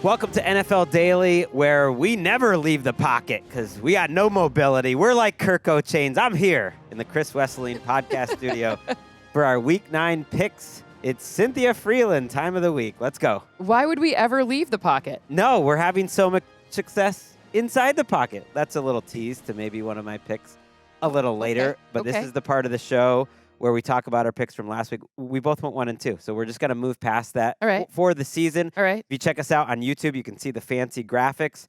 Welcome to NFL Daily, where we never leave the pocket because we got no mobility. We're like Kirk O'Chains. I'm here in the Chris Wesseling podcast studio for our Week 9 picks. It's Cynthia Frelund, time of the week. Let's go. Why would we ever leave the pocket? No, we're having so much success inside the pocket. That's a little tease to maybe one of my picks a little later. But This is the part of the show where we talk about our picks from last week. We both went 1 and 2, so we're just going to move past that for the season. All right. If you check us out on YouTube, you can see the fancy graphics.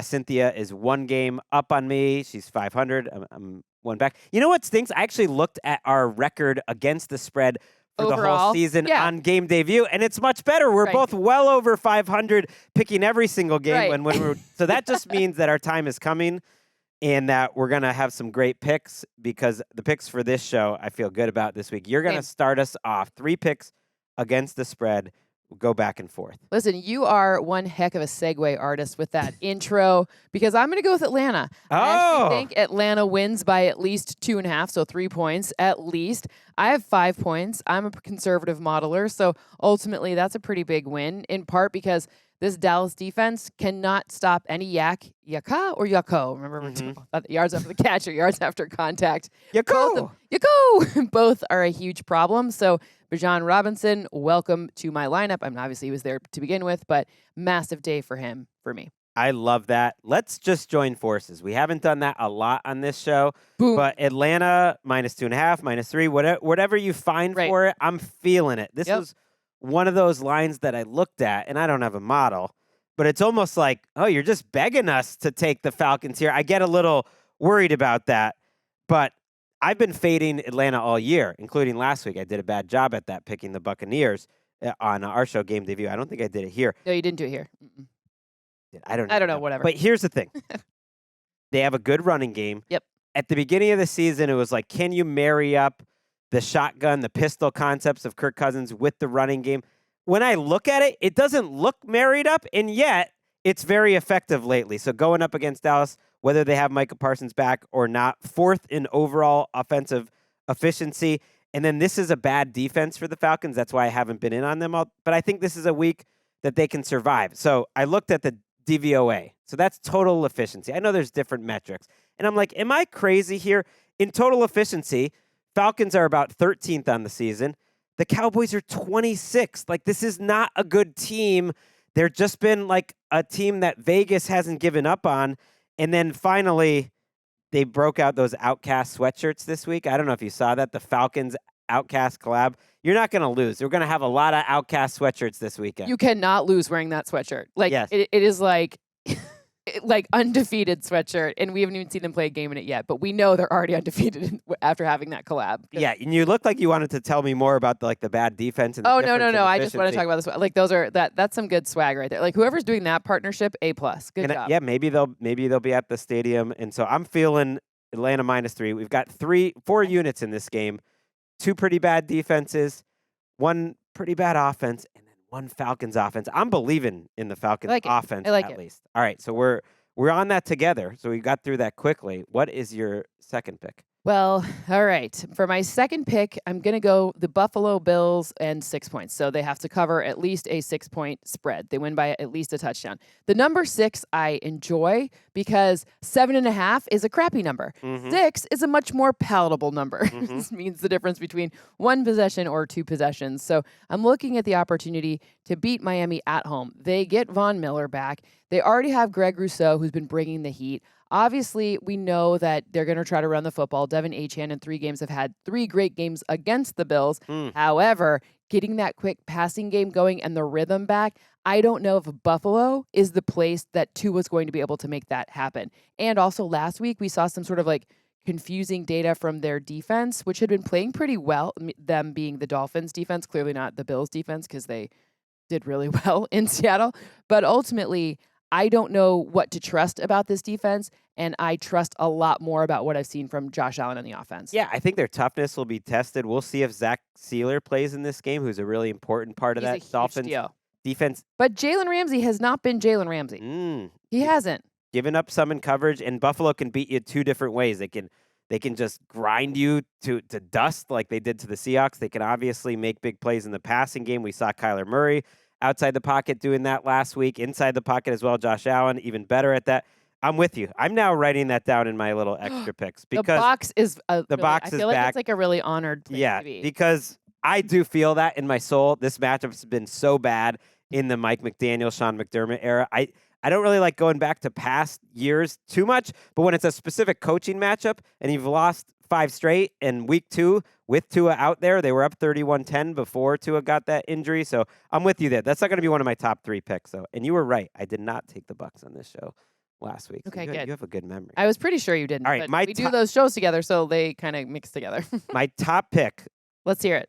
Cynthia is 1 game up on me. She's 500. I'm 1 back. You know what stinks? I actually looked at our record against the spread for the whole season on game debut, and it's much better. We're both well over 500 picking every single game. When we're so that just means that our time is coming and that we're going to have some great picks, because the picks for this show I feel good about this week. You're going to start us off. 3 picks against the spread. We'll go back and forth. Listen, you are one heck of a segue artist with that intro, because I'm going to go with Atlanta. I actually think Atlanta wins by at least 2.5, so 3 points at least. I have 5 points. I'm a conservative modeler, so ultimately that's a pretty big win, in part because this Dallas defense cannot stop any Yaka or Yako. Remember, we're talking about yards after the catch or yards after contact. Yako! Both are a huge problem. So, Bijan Robinson, welcome to my lineup. I mean, obviously he was there to begin with, but massive day for him, for me. I love that. Let's just join forces. We haven't done that a lot on this show. Boom. But Atlanta, -2.5, -3, whatever you find for it, I'm feeling it. This was one of those lines that I looked at, and I don't have a model, but it's almost like, oh, you're just begging us to take the Falcons here. I get a little worried about that, but I've been fading Atlanta all year, including last week. I did a bad job at that, picking the Buccaneers on our show, Game Debut. I don't think I did it here. No, you didn't do it here. I don't know. Whatever. But here's the thing. They have a good running game. Yep. At the beginning of the season, it was like, can you marry up the shotgun, the pistol concepts of Kirk Cousins with the running game? When I look at it, it doesn't look married up, and yet it's very effective lately. So going up against Dallas, whether they have Micah Parsons back or not, 4th in overall offensive efficiency. And then this is a bad defense for the Falcons. That's why I haven't been in on them all. But I think this is a week that they can survive. So I looked at the DVOA. So that's total efficiency. I know there's different metrics. And I'm like, am I crazy here? In total efficiency, Falcons are about 13th on the season. The Cowboys are 26th. Like, this is not a good team. They're just been like a team that Vegas hasn't given up on. And then finally, they broke out those Outcast sweatshirts this week. I don't know if you saw that, the Falcons Outcast collab. You're not going to lose. We're going to have a lot of Outcast sweatshirts this weekend. You cannot lose wearing that sweatshirt. Like, it is like undefeated sweatshirt, and we haven't even seen them play a game in it yet, but we know they're already undefeated after having that collab. Yeah, and you look like you wanted to tell me more about the bad defense. And no. I just want to talk about this. Like, that's some good swag right there. Like, whoever's doing that partnership, A+. Good job. Yeah, maybe they'll be at the stadium, and so I'm feeling Atlanta -3. We've got 4 units in this game, 2 pretty bad defenses, 1 pretty bad offense, and then 1 Falcons offense. I'm believing in the Falcons offense at least. All right, so we're on that together. So we got through that quickly. What is your second pick? Well, all right. For my second pick, I'm going to go the Buffalo Bills and 6 points. So they have to cover at least a 6-point spread. They win by at least a touchdown. The number 6 I enjoy because 7.5 is a crappy number. 6 is a much more palatable number. This means the difference between 1 possession or 2 possessions. So I'm looking at the opportunity to beat Miami at home. They get Von Miller back. They already have Greg Rousseau, who's been bringing the heat. Obviously, we know that they're going to try to run the football. Devin Achane in 3 games have had 3 great games against the Bills. However, getting that quick passing game going and the rhythm back, I don't know if Buffalo is the place that Tua's going to be able to make that happen. And also last week, we saw some sort of like confusing data from their defense, which had been playing pretty well, them being the Dolphins defense, clearly not the Bills defense because they did really well in Seattle. But ultimately, I don't know what to trust about this defense, and I trust a lot more about what I've seen from Josh Allen on the offense. Yeah, I think their toughness will be tested. We'll see if Zach Sealer plays in this game, who's a really important part of that Dolphins defense. But Jalen Ramsey has not been Jalen Ramsey. He hasn't. Giving up some in coverage, and Buffalo can beat you 2 different ways. They can just grind you to dust like they did to the Seahawks. They can obviously make big plays in the passing game. We saw Kyler Murray outside the pocket doing that last week, inside the pocket as well. Josh Allen, even better at that. I'm with you. I'm now writing that down in my little extra picks because the box is box I is feel like back. it's like a really honored place Yeah, to be. because I do feel that in my soul. This matchup has been so bad in the Mike McDaniel, Sean McDermott era. I don't really like going back to past years too much, but when it's a specific coaching matchup and you've lost 5 straight and week 2 with Tua out there, they were up 31-10 before Tua got that injury. So I'm with you there. That's not going to be one of my top 3 picks, though. And you were right. I did not take the Bucs on this show last week. So Okay, you, good. You have a good memory. I was pretty sure you didn't. All right, but we do those shows together, so they kind of mix together. My top pick, Let's hear it.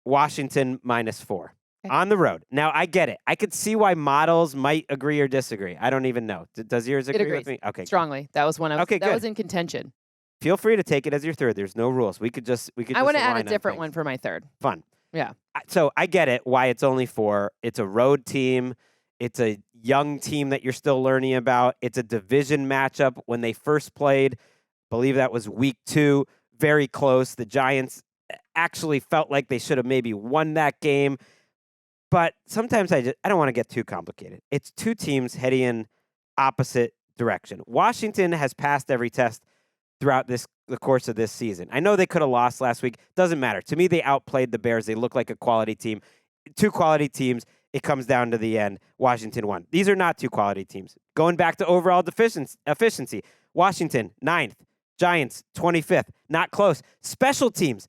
Washington -4. Okay. On the road. Now, I get it. I could see why models might agree or disagree. I don't even know. Does yours agree with me? Okay. Strongly. That was one of Okay, that good. was in contention. Feel free to take it as your third. There's no rules. We could just I want to add a align on different things. one for my third. Fun. Yeah. So I get it why it's only 4. It's a road team. It's a young team that you're still learning about. It's a division matchup. When they first played, believe that was week 2, very close. The Giants actually felt like they should have maybe won that game. But sometimes I don't want to get too complicated. It's 2 teams heading in opposite direction. Washington has passed every test throughout the course of this season. I know they could have lost last week. Doesn't matter. To me, they outplayed the Bears. They look like a quality team. 2 quality teams. It comes down to the end. Washington won. These are not 2 quality teams. Going back to overall efficiency, Washington, 9th. Giants, 25th. Not close. Special teams.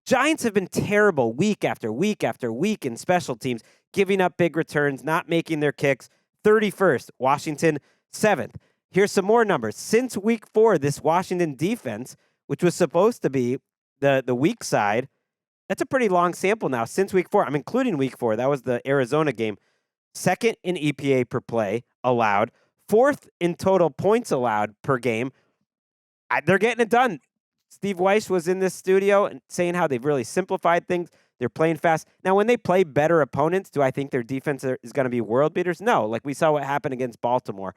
Giants have been terrible week after week after week in special teams, giving up big returns, not making their kicks. 31st, Washington, 7th. Here's some more numbers. Since week 4, this Washington defense, which was supposed to be the weak side, that's a pretty long sample now. Since week 4, I'm including week 4. That was the Arizona game. 2nd in EPA per play allowed. 4th in total points allowed per game. They're getting it done. Steve Weiss was in this studio and saying how they've really simplified things. They're playing fast. Now, when they play better opponents, do I think their defense is going to be world beaters? No, like we saw what happened against Baltimore.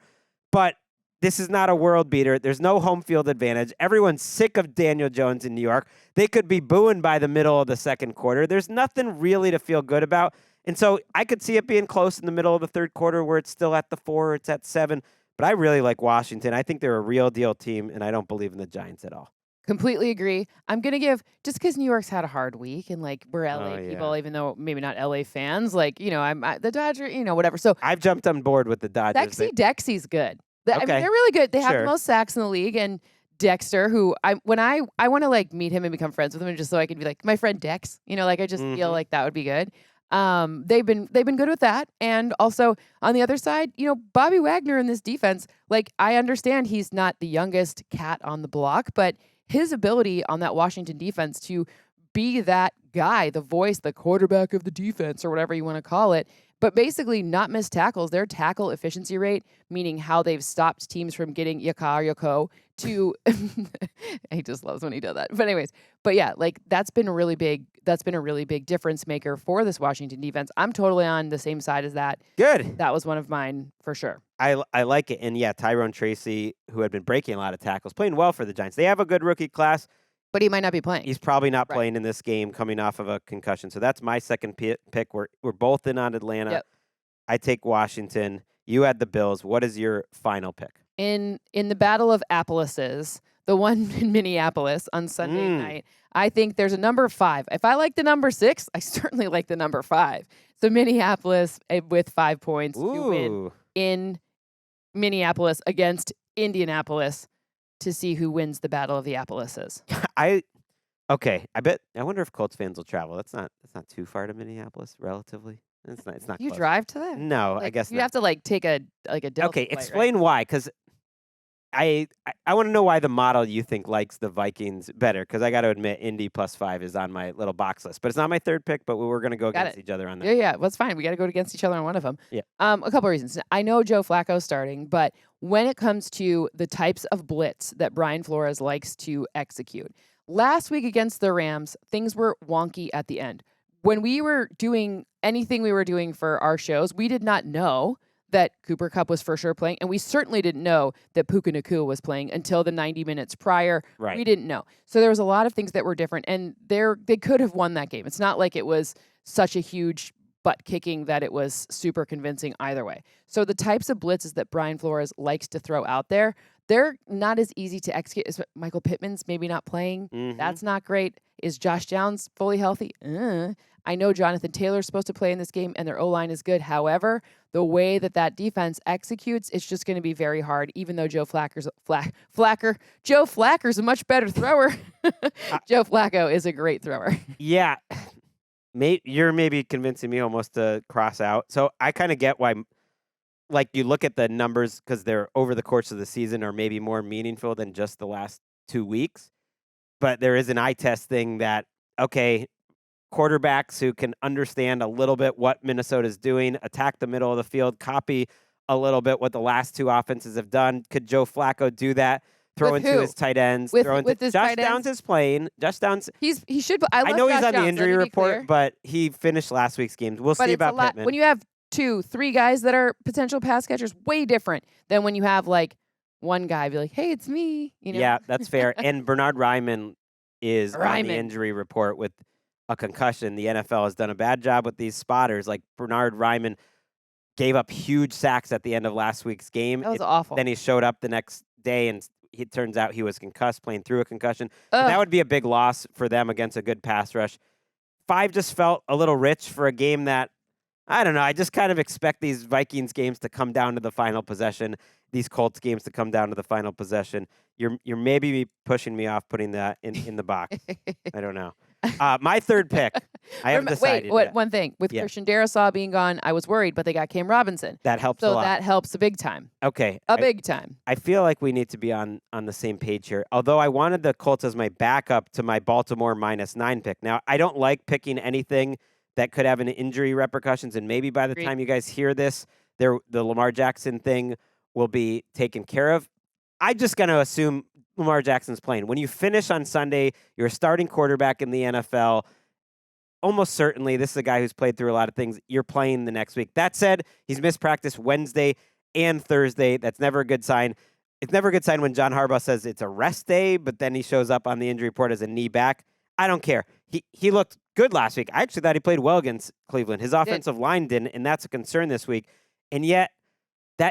But this is not a world beater. There's no home field advantage. Everyone's sick of Daniel Jones in New York. They could be booing by the middle of the second quarter. There's nothing really to feel good about. And so I could see it being close in the middle of the third quarter where it's still at the 4 or it's at 7. But I really like Washington. I think they're a real deal team, and I don't believe in the Giants at all. Completely agree. I'm going to give, just because New York's had a hard week and like we're LA people, even though maybe not LA fans, like, I'm the Dodger, whatever. So I've jumped on board with the Dodgers. Dexy's good. I mean, Okay. they're really good. They have Sure. the most sacks in the league. And Dexter, who when I want to like meet him and become friends with him, just so I can be like my friend Dex, I just feel like that would be good. They've been good with that. And also on the other side, Bobby Wagner in this defense, like I understand he's not the youngest cat on the block, but his ability on that Washington defense to be that guy, the voice, the quarterback of the defense, or whatever you want to call it, but basically not miss tackles. Their tackle efficiency rate, meaning how they've stopped teams from getting Yako to he just loves when he does that. But yeah, like that's been a really big difference maker for this Washington defense. I'm totally on the same side as that. Good. That was one of mine for sure. I like it. And yeah, Tyrone Tracy, who had been breaking a lot of tackles, playing well for the Giants. They have a good rookie class. But he might not be playing. He's probably not playing in this game coming off of a concussion. So that's my second pick. We're both in on Atlanta. Yep. I take Washington. You had the Bills. What is your final pick? In the Battle of Appalases, the one in Minneapolis on Sunday night, I think there's a number 5. If I like the number 6, I certainly like the number 5. So Minneapolis with 5 points to win in Minneapolis against Indianapolis to see who wins the Battle of the Appalases. I wonder if Colts fans will travel. That's not too far to Minneapolis, relatively. It's not You close. drive to that? No, I guess you not. have to like take a Delta Okay, flight, explain why, because I want to know why the model you think likes the Vikings better, because I got to admit, Indy +5 is on my little box list. But it's not my third pick, but we're going to go against each other on that. Yeah, that's fine. We got to go against each other on one of them. Yeah. A couple of reasons. I know Joe Flacco's starting, but when it comes to the types of blitz that Brian Flores likes to execute, last week against the Rams, things were wonky at the end. When we were doing anything we were doing for our shows, we did not know that Cooper Kupp was for sure playing, and we certainly didn't know that Puka Nacua was playing until the 90 minutes prior. Right. We didn't know. So there was a lot of things that were different, and they could have won that game. It's not like it was such a huge butt kicking that it was super convincing either way. So the types of blitzes that Brian Flores likes to throw out there, they're not as easy to execute. Michael Pittman's maybe not playing. Mhm. That's not great. Is Josh Downs fully healthy? I know Jonathan Taylor's supposed to play in this game, and their O-line is good. However, the way that defense executes, it's just going to be very hard, even though Joe Flacco's a much better thrower. Joe Flacco is a great thrower. Yeah. You're maybe convincing me almost to cross out. So I kind of get why, like, you look at the numbers because they're over the course of the season are maybe more meaningful than just the last 2 weeks. But there is an eye test thing that, okay, quarterbacks who can understand a little bit what Minnesota's doing, attack the middle of the field, copy a little bit what the last two offenses have done. Could Joe Flacco do that? Throw With into who? his tight ends. With Josh his tight ends? Downs is playing. Josh Downs. He should. I know he's Josh on the Downs, injury let me be report, clear. but he finished last week's games. We'll But see it's a about lot. Pittman. When you have 2, 3 guys that are potential pass catchers, way different than when you have like one guy be like, "Hey, it's me." You know? Yeah, that's fair. And Bernard Ryman is on the Ryman. injury report with a concussion. The NFL has done a bad job with these spotters. Like Bernard Ryman gave up huge sacks at the end of last week's game. That was awful. Then he showed up the next day, and it turns out he was concussed, playing through a concussion. That would be a big loss for them against a good pass rush. 5 just felt a little rich for a game that, I don't know, I just kind of expect these Vikings games to come down to the final possession, these Colts games to come down to the final possession. You're maybe pushing me off putting that in the box. I don't know. My third pick, I haven't decided yet. One thing. With Christian Darrisaw being gone, I was worried, but they got Cam Robinson. That helps a So lot. that helps a big time. Okay. Big time. I feel like we need to be on the same page here. Although I wanted the Colts as my backup to my Baltimore -9 pick. Now, I don't like picking anything that could have an injury repercussions, and maybe by the time you guys hear this, the Lamar Jackson thing will be taken care of. I'm just going to assume Lamar Jackson's playing. When you finish on Sunday, you're a starting quarterback in the NFL. Almost certainly, this is a guy who's played through a lot of things. You're playing the next week. That said, he's missed practice Wednesday and Thursday. That's never a good sign. It's never a good sign when John Harbaugh says it's a rest day, but then he shows up on the injury report as a knee back. I don't care. He looked good last week. I actually thought he played well against Cleveland. His offensive line didn't, and that's a concern this week. And yet,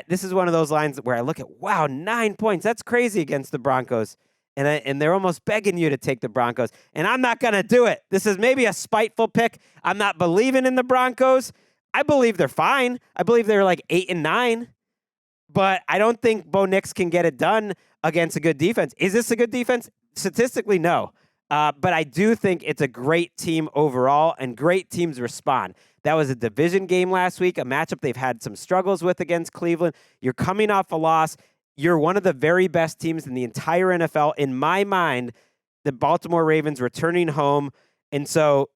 this is one of those lines where I look at, wow, 9 points. That's crazy against the Broncos. And they're almost begging you to take the Broncos. And I'm not going to do it. This is maybe a spiteful pick. I'm not believing in the Broncos. I believe they're fine. I believe they're like 8-9. But I don't think Bo Nix can get it done against a good defense. Is this a good defense? Statistically, no. But I do think it's a great team overall, and great teams respond. That was a division game last week, a matchup they've had some struggles with against Cleveland. You're coming off a loss. You're one of the very best teams in the entire NFL. In my mind, the Baltimore Ravens returning home. And so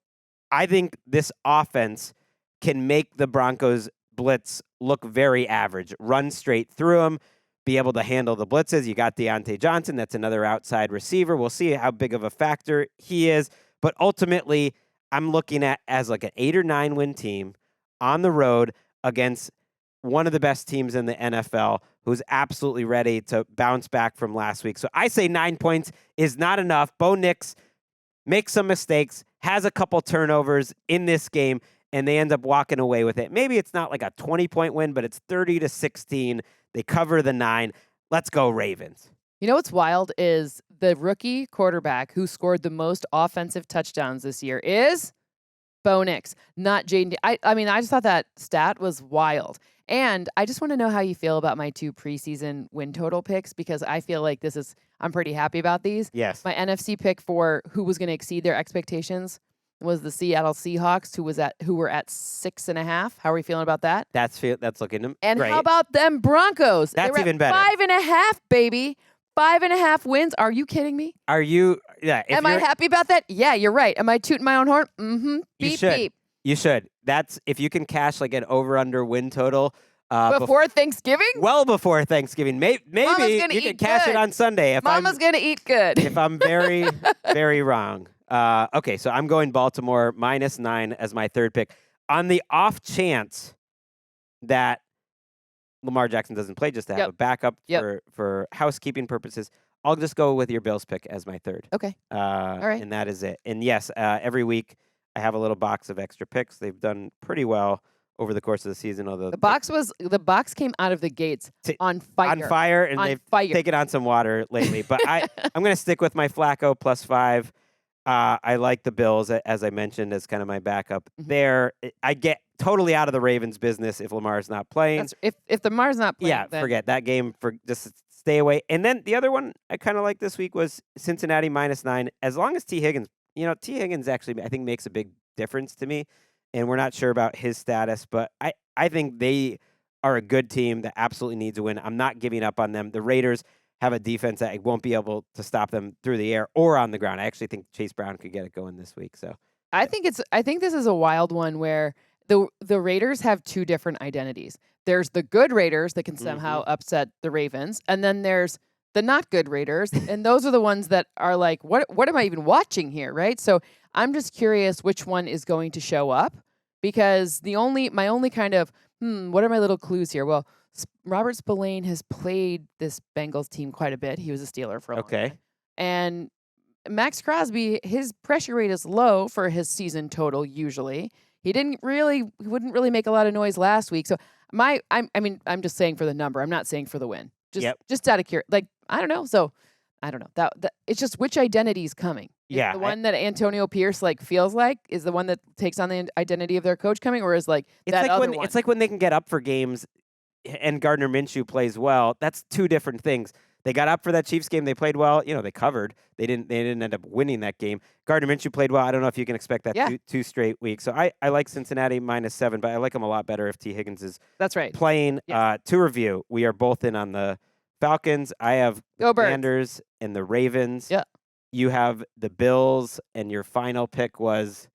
I think this offense can make the Broncos blitz look very average, run straight through them, be able to handle the blitzes. You got Deontay Johnson. That's another outside receiver. We'll see how big of a factor he is. But ultimately, I'm looking at as like an 8 or 9 win team on the road against one of the best teams in the NFL who's absolutely ready to bounce back from last week. So I say 9 points is not enough. Bo Nix makes some mistakes, has a couple turnovers in this game, and they end up walking away with it. Maybe it's not like a 20-point win, but it's 30-16. They cover the 9. Let's go Ravens. You know what's wild is the rookie quarterback who scored the most offensive touchdowns this year is Bo Nix, not Jaden. I mean, I just thought that stat was wild. And I just want to know how you feel about my 2 preseason win total picks, because I feel like I'm pretty happy about these. Yes. My NFC pick for who was going to exceed their expectations was the Seattle Seahawks, who were at 6.5. How are we feeling about that? That's looking And great. how about them Broncos? That's They were even at better. 5.5, baby. 5.5 wins. Are you kidding me? Are you? Yeah. Am I happy about that? Yeah, you're right. Am I tooting my own horn? Mm-hmm. You Beep, should. beep. You should. That's if you can cash like an over/under win total Before Thanksgiving? well before Thanksgiving. Maybe Mama's you gonna can eat cash good. it on Sunday. Mama's going to eat good. If I'm very, very wrong. Okay, so I'm going Baltimore -9 as my third pick. On the off chance that Lamar Jackson doesn't play, just to have a backup for housekeeping purposes, I'll just go with your Bills pick as my third. Okay. All right. And that is it. And yes, every week I have a little box of extra picks. They've done pretty well over the course of the season. Although The box came out of the gates on fire. On fire, and they've taken on some water lately. But I'm going to stick with my Flacco +5. I like the Bills, as I mentioned, as kind of my backup there. I get totally out of the Ravens' business if Lamar's not playing. If Lamar's not playing, then forget that game. Just stay away. And then the other one I kind of like this week was Cincinnati -9. As long as T. Higgins, T. Higgins actually I think makes a big difference to me, and we're not sure about his status, but I think they are a good team that absolutely needs a win. I'm not giving up on them. The Raiders have a defense that won't be able to stop them through the air or on the ground. I actually think Chase Brown could get it going this week. So I think this is a wild one where the Raiders have two different identities. There's the good Raiders that can somehow upset the Ravens, and then there's the not good Raiders, and those are the ones that are like, what am I even watching here, right? So I'm just curious which one is going to show up, because my only kind of what are my little clues here? Well, Robert Spillane has played this Bengals team quite a bit. He was a Steeler for a long time. And Max Crosby, his pressure rate is low for his season total usually. He wouldn't really make a lot of noise last week. So I'm just saying for the number. I'm not saying for the win. Just out of curiosity. I don't know. So I don't know. That it's just which identity is coming. Yeah. Is the one that Antonio Pierce feels like is the one that takes on the identity of their coach coming, or is that other one? It's like when they can get up for games and Gardner Minshew plays well. That's two different things. They got up for that Chiefs game. They played well. They covered. They didn't end up winning that game. Gardner Minshew played well. I don't know if you can expect that two straight weeks. So I like Cincinnati -7, but I like them a lot better if T. Higgins is playing. Yes. To review, we are both in on the Falcons. I have the Commanders and the Ravens. Yeah. You have the Bills, and your final pick was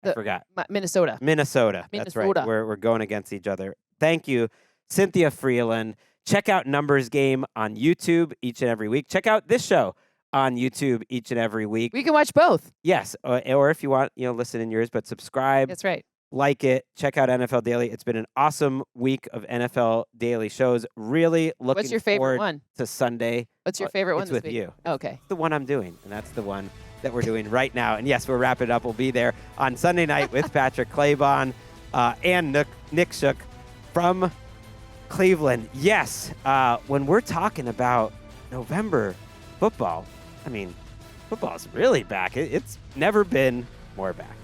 I forgot. Minnesota. That's right. We're going against each other. Thank you, Cynthia Frelund. Check out Numbers Game on YouTube each and every week. Check out this show on YouTube each and every week. We can watch both. Yes, or if you want, listen in yours, but subscribe. That's right. Like it. Check out NFL Daily. It's been an awesome week of NFL Daily shows. Really looking What's your favorite forward one? to Sunday. What's your favorite one It's this with week? you. Okay. It's the one I'm doing, and that's the one that we're doing right now. And yes, we're wrapping it up. We'll be there on Sunday night with Patrick Claybon and Nick Shook from Cleveland. Yes, when we're talking about November football, football's really back. It's never been more back.